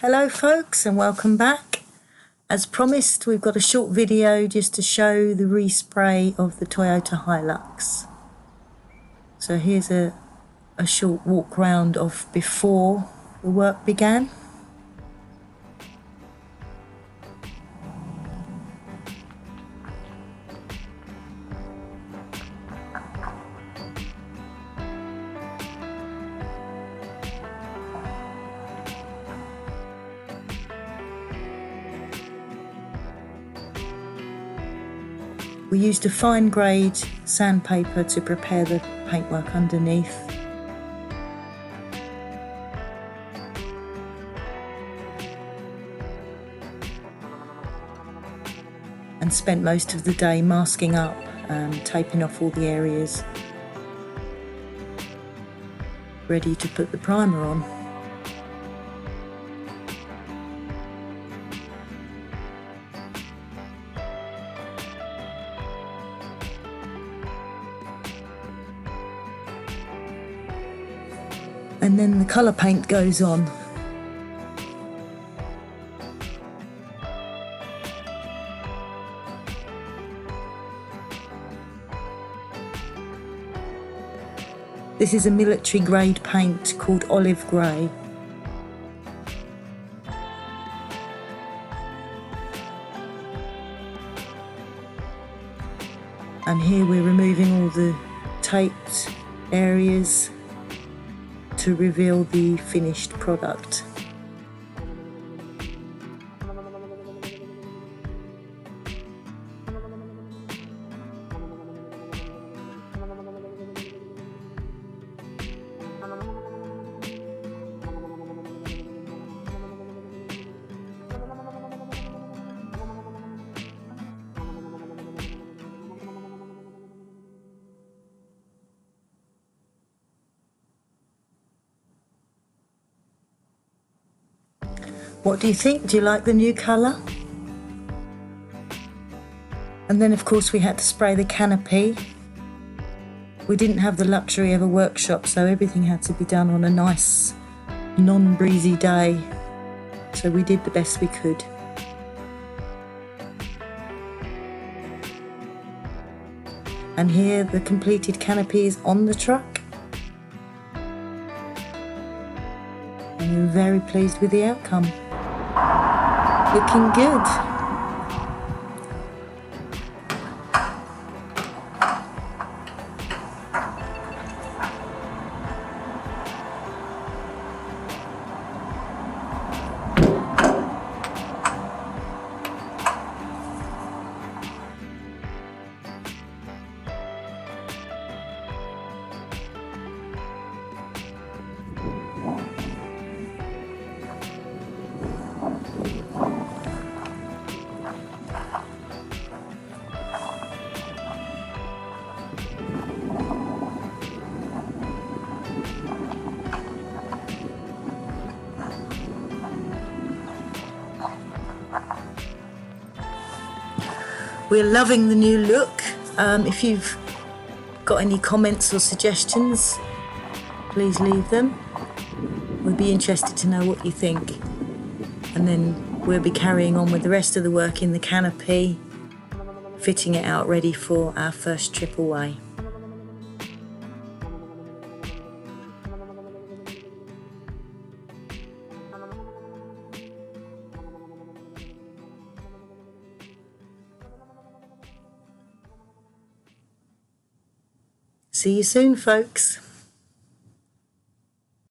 Hello folks and welcome back. As promised, we've got a short video just to show the respray of the Toyota Hilux. So here's a short walk round of before the work began. We used a fine grade sandpaper to prepare the paintwork underneath. And spent most of the day masking up, taping off all the areas, ready to put the primer on. And then the colour paint goes on. This is a military grade paint called olive grey. And here we're removing all the taped areas to reveal the finished product. What do you think? Do you like the new colour? And then of course we had to spray the canopy. We didn't have the luxury of a workshop, so everything had to be done on a nice non-breezy day. So we did the best we could. And here the completed canopy is on the truck. And we're very pleased with the outcome. Looking good. We're loving the new look. If you've got any comments or suggestions, please leave them. We'd be interested to know what you think. And then we'll be carrying on with the rest of the work in the canopy, fitting it out ready for our first trip away. See you soon, folks.